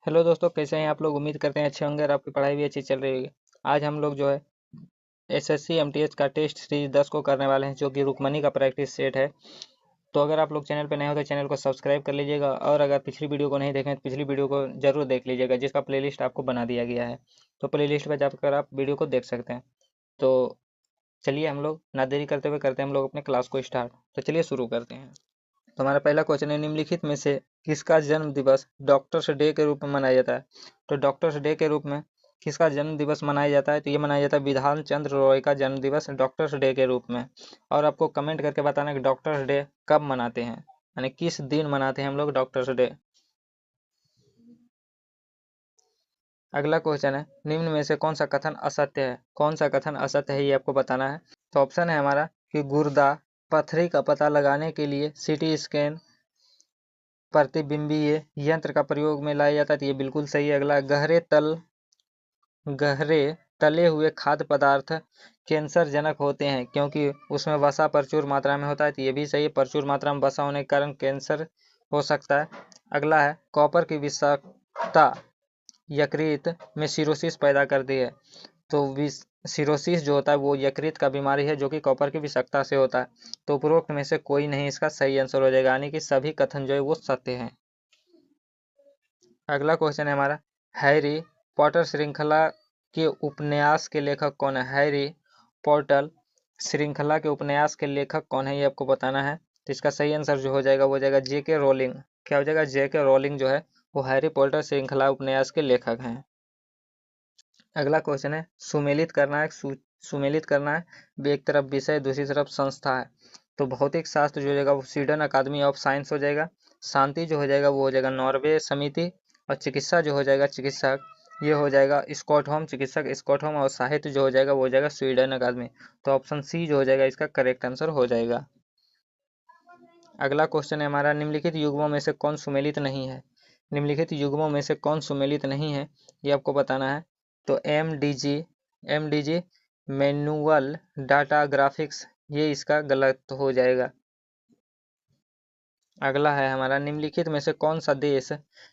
Hello दोस्तों, कैसे हैं आप लोग। उम्मीद करते हैं अच्छे होंगे और आपकी पढ़ाई भी अच्छी चल रही होगी। आज हम लोग जो है एसएससी एमटीएच का टेस्ट सीरीज 10 को करने वाले हैं, जो कि रुक्मणी का प्रैक्टिस सेट है। तो अगर आप लोग चैनल पर नए हो तो चैनल को सब्सक्राइब कर लीजिएगा, और अगर पिछली वीडियो को नहीं देखें तो पिछली वीडियो को जरूर देख लीजिएगा, जिसका प्लेलिस्ट आपको बना दिया गया है। तो प्लेलिस्ट पर जाकर आप वीडियो को देख सकते हैं। तो चलिए हम लोग ना देरी करते हुए करते हैं हम लोग अपने क्लास को स्टार्ट। तो चलिए शुरू करते हैं। तो हमारा पहला क्वेश्चन है, निम्नलिखित में से किसका जन्म दिवस डॉक्टर्स डे के रूप में मनाया जाता है। तो डॉक्टर्स डे के रूप में किसका जन्म दिवस मनाया जाता है, तो ये मनाया जाता है विधान चंद्र रॉय का जन्म दिवस डॉक्टर्स डे के रूप में। और आपको कमेंट करके बताना है कि डॉक्टर्स डे कब मनाते हैं, यानी किस दिन मनाते हैं हम लोग डॉक्टर्स डे। अगला क्वेश्चन है, निम्न में से कौन सा कथन असत्य है। कौन सा कथन असत्य है ये आपको बताना है। तो ऑप्शन है हमारा कि गुर्दा पथरी का पता लगाने के लिए सीटी स्कैन प्रतिबिंबीय यंत्र का प्रयोग में लाया जाता है, तो ये बिल्कुल सही है। अगला, गहरे तले हुए खाद्य पदार्थ कैंसर जनक होते हैं क्योंकि उसमें वसा प्रचुर मात्रा में होता है, तो ये भी सही है। प्रचुर मात्रा में वसा होने के कारण कैंसर हो सकता है। अगला है, कॉपर की विषाक्तता यकृत में सिरोसिस पैदा करती है। तो सिरोसिस जो होता है वो यकृत का बीमारी है, जो कि कॉपर की विषाक्तता से होता है। तो उपरोक्त में से कोई नहीं इसका सही आंसर हो जाएगा, यानी कि सभी कथन जो है वो सत्य हैं। अगला क्वेश्चन है हमारा, हैरी पॉटर श्रृंखला के उपन्यास के लेखक कौन है। हैरी पॉटर श्रृंखला के उपन्यास के लेखक कौन है ये आपको बताना है। तो इसका सही आंसर जो हो जाएगा वो हो जाएगा जेके रोलिंग। क्या हो जाएगा, जेके रोलिंग जो है वो हैरी पॉटर श्रृंखला उपन्यास के लेखक हैं। अगला क्वेश्चन है, सुमेलित करना है। सुमेलित करना है, एक तरफ विषय दूसरी तरफ संस्था है। तो भौतिक शास्त्र जो हो जाएगा वो स्वीडन अकादमी ऑफ साइंस हो जाएगा। शांति जो हो जाएगा वो हो जाएगा नॉर्वे समिति। और चिकित्सा जो हो जाएगा चिकित्सक ये हो जाएगा स्कॉटहोम, चिकित्सक स्कॉटहोम। और साहित्य जो हो जाएगा वो हो जाएगा स्वीडन अकादमी। तो ऑप्शन सी जो हो जाएगा इसका करेक्ट आंसर हो जाएगा। अगला क्वेश्चन है हमारा, निम्नलिखित युग्मों में से कौन सुमेलित नहीं है। निम्नलिखित युग्मों में से कौन सुमेलित नहीं है ये आपको बताना है। तो M D G manual data graphics ये इसका गलत हो जाएगा। अगला है हमारा, निम्नलिखित में से कौन सा देश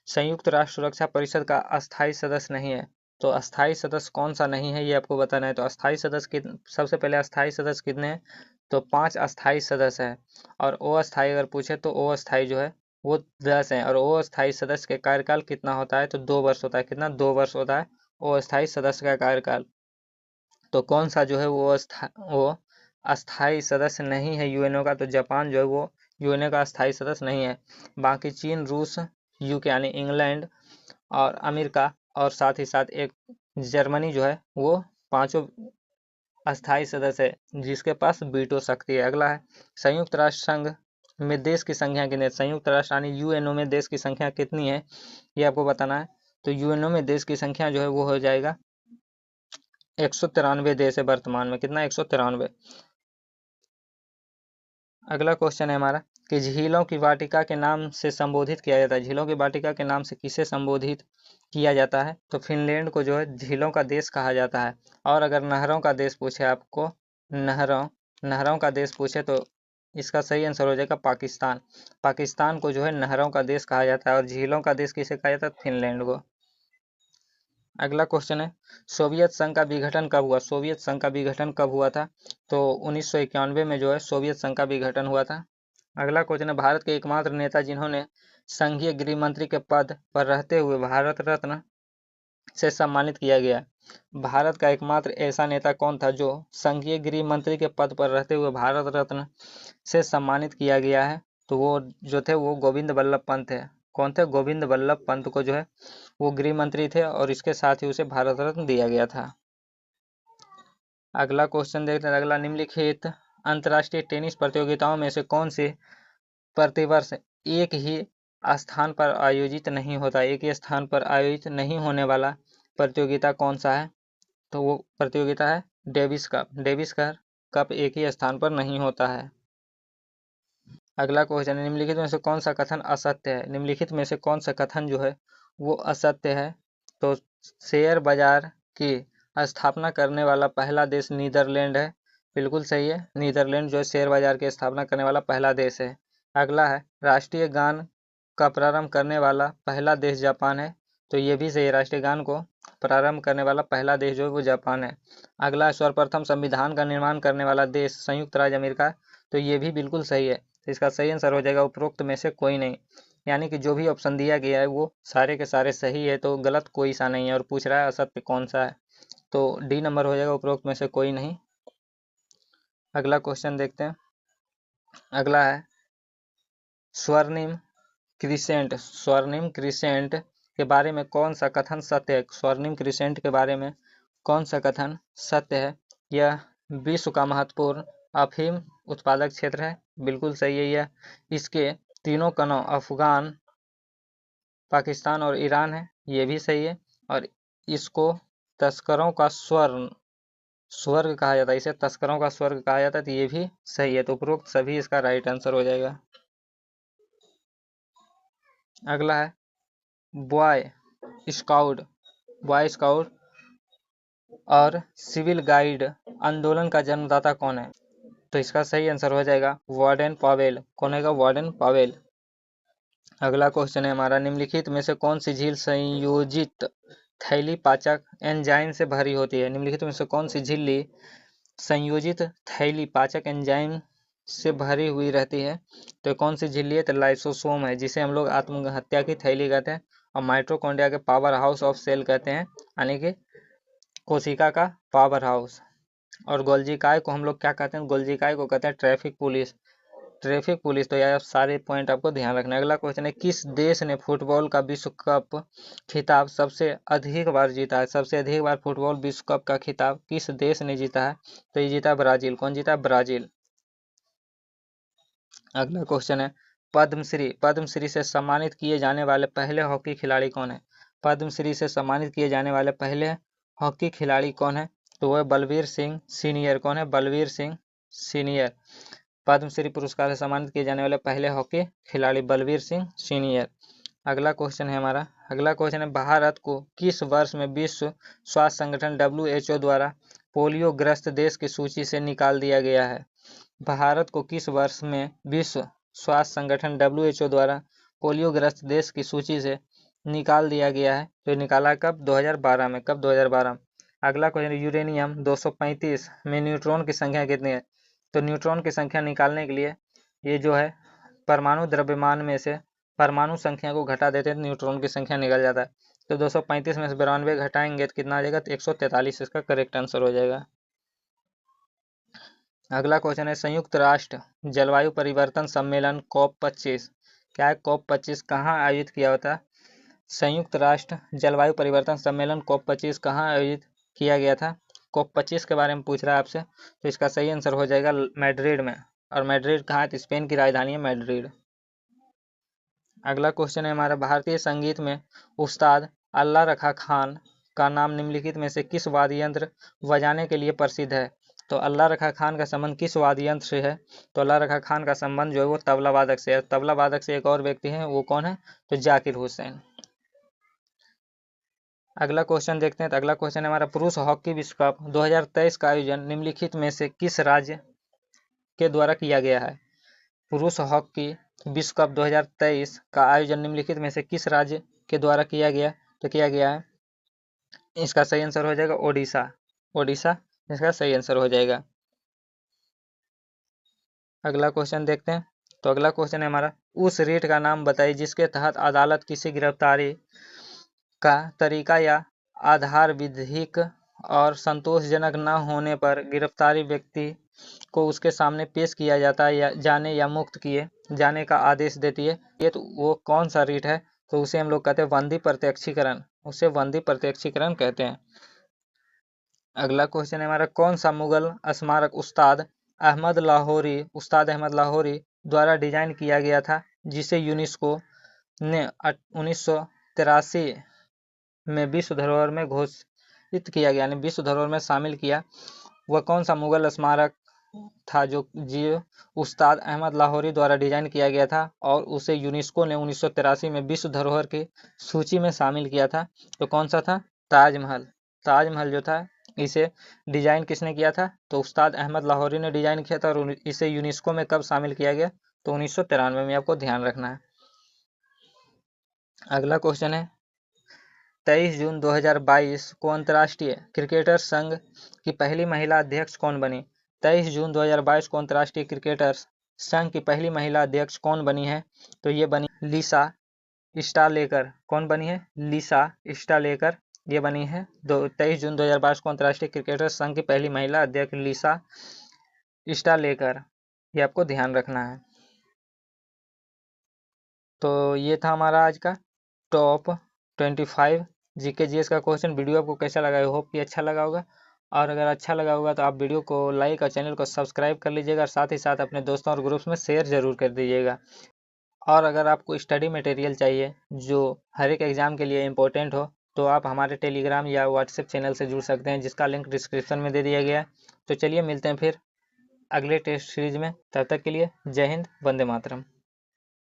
संयुक्त राष्ट्र सुरक्षा परिषद का अस्थायी सदस्य नहीं है। तो अस्थायी सदस्य कौन सा नहीं है ये आपको बताना है। तो अस्थायी सदस्य सबसे पहले अस्थायी सदस्य कितने हैं, तो 5 अस्थायी सदस्य है। और अस्थायी अगर पूछे तो अस्थायी जो है वो 10 है। और अस्थायी सदस्य के कार्यकाल कितना होता है, तो 2 वर्ष होता है। कितना, 2 वर्ष होता है अस्थायी सदस्य का कार्यकाल। तो कौन सा जो है वो अस्थायी सदस्य नहीं है यूएनओ का, तो जापान जो है वो यूएनओ का अस्थायी सदस्य नहीं है। बाकी चीन, रूस, यूके यानी इंग्लैंड और अमेरिका और साथ ही साथ एक जर्मनी जो है वो पांचों अस्थायी सदस्य है जिसके पास वीटो शक्ति है। अगला है, संयुक्त राष्ट्र संघ में देश की संख्या कितनी है। संयुक्त राष्ट्र यानी यूएनओ में देश की संख्या कितनी है ये आपको बताना है। तो यूएनओ में देश की संख्या जो है वो हो जाएगा 193 देश है वर्तमान में। कितना, 193। अगला क्वेश्चन है हमारा कि झीलों की वाटिका के नाम से संबोधित किया जाता है। झीलों की वाटिका के नाम से किसे संबोधित किया जाता है, तो फिनलैंड को जो है झीलों का देश कहा जाता है। और अगर नहरों का देश पूछे आपको, नहरों नहरों का देश पूछे तो इसका सही आंसर हो जाएगा पाकिस्तान। पाकिस्तान को जो है नहरों का देश कहा जाता है। और झीलों का देश किसे कहा जाता है, फिनलैंड को। अगला क्वेश्चन है, सोवियत संघ का विघटन कब हुआ। सोवियत संघ का विघटन कब हुआ था, तो 1991 में जो है सोवियत संघ का विघटन हुआ था। अगला क्वेश्चन है, भारत के एकमात्र नेता जिन्होंने संघीय गृह मंत्री के पद पर रहते हुए भारत रत्न से सम्मानित किया गया। भारत का एकमात्र ऐसा नेता कौन था जो संघीय गृह मंत्री के पद पर रहते हुए भारत रत्न से सम्मानित किया गया है, तो वो जो थे वो गोविंद वल्लभ पंत है। कौन थे, गोविंद वल्लभ पंत को जो है वो गृह मंत्री थे और इसके साथ ही उसे भारत रत्न दिया गया था। अगला क्वेश्चन देखते हैं। अगला, निम्नलिखित अंतर्राष्ट्रीय टेनिस प्रतियोगिताओं में से कौन सी प्रतिवर्ष एक ही स्थान पर आयोजित नहीं होता। एक ही स्थान पर आयोजित नहीं होने वाला प्रतियोगिता कौन सा है, तो वो प्रतियोगिता है डेविस कप। डेविस कप एक ही स्थान पर नहीं होता है। अगला क्वेश्चन है, निम्नलिखित में से कौन सा कथन असत्य है। निम्नलिखित में से कौन सा कथन जो है वो असत्य है, तो शेयर बाजार की स्थापना करने वाला पहला देश नीदरलैंड है। बिल्कुल सही है, नीदरलैंड जो है शेयर बाजार की स्थापना करने वाला पहला देश है। अगला है, राष्ट्रीय गान का प्रारंभ करने वाला पहला देश जापान है। तो ये भी सही है, राष्ट्रीय गान को प्रारंभ करने वाला पहला देश जो है वो जापान है। अगला, सर्वप्रथम संविधान का निर्माण करने वाला देश संयुक्त राज्य अमेरिका, तो ये भी बिल्कुल सही है। तो इसका सही आंसर हो जाएगा उपरोक्त में से कोई नहीं, यानी कि जो भी ऑप्शन दिया गया है वो सारे के सारे सही है, तो गलत कोई सा नहीं है। और पूछ रहा है असत्य कौन सा है, तो डी नंबर हो जाएगा, उपरोक्त में से कोई नहीं। अगला क्वेश्चन देखते हैं। अगला है स्वर्णिम क्रिसेंट के बारे में कौन सा कथन सत्य है। स्वर्णिम क्रिसेंट के बारे में कौन सा कथन सत्य है। यह विश्व का महत्वपूर्ण अफीम उत्पादक क्षेत्र है, बिल्कुल सही है यह। इसके तीनों कणों अफगान, पाकिस्तान और ईरान है, ये भी सही है। और इसको तस्करों का स्वर्ग कहा जाता है, इसे तस्करों का स्वर्ग कहा जाता है, तो ये भी सही है। तो उपरोक्त सभी इसका राइट आंसर हो जाएगा। अगला है बॉय स्काउट और सिविल गाइड आंदोलन का जन्मदाता कौन है। तो इसका सही आंसर हो जाएगा वार्डन पावेल। कौन है? Warden Pavel. अगला क्वेश्चन है हमारा, निम्नलिखित में से कौन सी झील संयोजित थैली पाचक एंजाइम से भरी होती है। निम्नलिखित में से कौन सी झिल्ली संयोजित थैली पाचक एंजाइम से भरी हुई रहती है। तो कौन सी झिल्ली है? तो लाइसोसोम है, जिसे हम लोग आत्महत्या की थैली कहते हैं, और माइटोकॉन्ड्रिया के पावर हाउस ऑफ सेल कहते हैं, यानी कि कोशिका का पावर हाउस। और गोल्जिकाय को हम लोग क्या कहते हैं? गोल्जिकाय को कहते हैं ट्रैफिक पुलिस। तो यह सारे पॉइंट आपको ध्यान रखना है। अगला क्वेश्चन है, किस देश ने फुटबॉल का विश्व कप खिताब सबसे अधिक बार जीता है। सबसे अधिक बार फुटबॉल विश्व कप का खिताब किस देश ने जीता है। तो ये जीता ब्राजील। कौन जीता? ब्राजील। अगला क्वेश्चन है, पद्मश्री से सम्मानित किए जाने वाले पहले हॉकी खिलाड़ी कौन है। पद्मश्री से सम्मानित किए जाने वाले पहले हॉकी खिलाड़ी कौन है। तो वह बलवीर सिंह सीनियर। कौन है? बलवीर सिंह सीनियर। पद्मश्री पुरस्कार से सम्मानित किए जाने वाले पहले हॉकी खिलाड़ी बलवीर सिंह सीनियर। अगला क्वेश्चन है हमारा, अगला क्वेश्चन है, भारत को किस वर्ष में विश्व स्वास्थ्य संगठन WHO द्वारा पोलियो ग्रस्त देश की सूची से निकाल दिया गया है। भारत को किस वर्ष में विश्व स्वास्थ्य संगठन WHO द्वारा पोलियो ग्रस्त देश की सूची से निकाल दिया गया है। तो निकाला कब? 2012 में। कब? 2012। अगला क्वेश्चन, यूरेनियम 235 में न्यूट्रॉन की संख्या कितनी है। तो न्यूट्रॉन की संख्या निकालने के लिए ये जो है परमाणु द्रव्यमान में से परमाणु संख्या को घटा देते हैं, न्यूट्रॉन की संख्या निकल जाता है। तो 235 में से 92 घटाएंगे तो कितना आ जाएगा? तो 143 इसका करेक्ट आंसर हो जाएगा। अगला क्वेश्चन है, संयुक्त राष्ट्र जलवायु परिवर्तन सम्मेलन COP25 क्या है? COP25 कहाँ आयोजित किया होता है। संयुक्त राष्ट्र जलवायु परिवर्तन सम्मेलन COP25 कहाँ आयोजित किया गया था। COP25 के बारे में पूछ रहा है आपसे, तो इसका सही आंसर हो जाएगा मैड्रिड में। और मैड्रिड कहाँ है? तो स्पेन की राजधानी है मैड्रिड। अगला क्वेश्चन है हमारा, भारतीय संगीत में उस्ताद अल्लाह रखा खान का नाम निम्नलिखित में से किस वाद्य यंत्र बजाने के लिए प्रसिद्ध है। तो अल्लाह रखा खान का संबंध किस वाद्य यंत्र से है। तो अल्लाह रखा खान का संबंध जो है वो तबला वादक से है। तबला वादक से एक और व्यक्ति है, वो कौन है? तो जाकिर हुसैन। अगला क्वेश्चन देखते हैं। तो अगला क्वेश्चन है हमारा, पुरुष हॉकी विश्व कप 2023 का आयोजन निम्नलिखित में से किस राज्य के द्वारा किया गया है। पुरुष हॉकी विश्व कप 2023 का आयोजन निम्नलिखित में से किस राज्य के द्वारा किया गया। तो किया गया है, इसका सही आंसर हो जाएगा ओडिशा इसका सही आंसर हो जाएगा। अगला क्वेश्चन देखते हैं। तो अगला क्वेश्चन है हमारा, उस रेट का नाम बताइए जिसके तहत अदालत किसी गिरफ्तारी का तरीका या आधार विधिक और संतोषजनक न होने पर गिरफ्तारी व्यक्ति को उसके सामने पेश किया जाता है या जाने या मुक्त किए जाने का आदेश देती है। ये तो वो कौन सा रीट है। तो उसे हम लोग कहते हैं वंदी प्रत्यक्षीकरण। उसे वंदी प्रत्यक्षीकरण कहते हैं। अगला क्वेश्चन है हमारा, कौन सा मुगल स्मारक उस्ताद अहमद लाहौरी द्वारा डिजाइन किया गया था, जिसे यूनेस्को ने 1983 में विश्व धरोहर में घोषित किया गया, यानी विश्व धरोहर में शामिल किया। वह कौन सा मुगल स्मारक था जो उस्ताद अहमद लाहौरी द्वारा डिजाइन किया गया था और उसे यूनेस्को ने 1983 में विश्व धरोहर की सूची में शामिल किया था। तो कौन सा था? ताजमहल जो था, इसे डिजाइन किसने किया था। तो उस्ताद अहमद लाहौरी ने डिजाइन किया था। और इसे यूनेस्को में कब शामिल किया गया। तो 1993 में, आपको ध्यान रखना है। अगला क्वेश्चन है, 23 जून 2022 को अंतर्राष्ट्रीय क्रिकेटर संघ की पहली महिला अध्यक्ष कौन बनी? 23 जून 2022 को अंतर्राष्ट्रीय क्रिकेटर संघ की पहली महिला अध्यक्ष कौन बनी है? तो ये बनी लिसा स्टालेकर। कौन बनी है? लिसा स्टालेकर ये बनी है। 23 जून 2022 को अंतर्राष्ट्रीय क्रिकेटर संघ की पहली महिला अध्यक्ष लिसा स्टालेकर, ये आपको ध्यान रखना है। तो ये था हमारा आज का टॉप 25 जीके जीएस का क्वेश्चन। वीडियो आपको कैसा लगा? आई होप कि अच्छा लगा होगा, और अगर अच्छा लगा होगा तो आप वीडियो को लाइक और चैनल को सब्सक्राइब कर लीजिएगा, और साथ ही साथ अपने दोस्तों और ग्रुप्स में शेयर जरूर कर दीजिएगा। और अगर आपको स्टडी मटेरियल चाहिए जो हर एक एग्ज़ाम के लिए इम्पोर्टेंट हो, तो आप हमारे टेलीग्राम या व्हाट्सएप चैनल से जुड़ सकते हैं, जिसका लिंक डिस्क्रिप्शन में दे दिया गया है। तो चलिए मिलते हैं फिर अगले टेस्ट सीरीज में। तब तक के लिए जय हिंद, वंदे मातरम।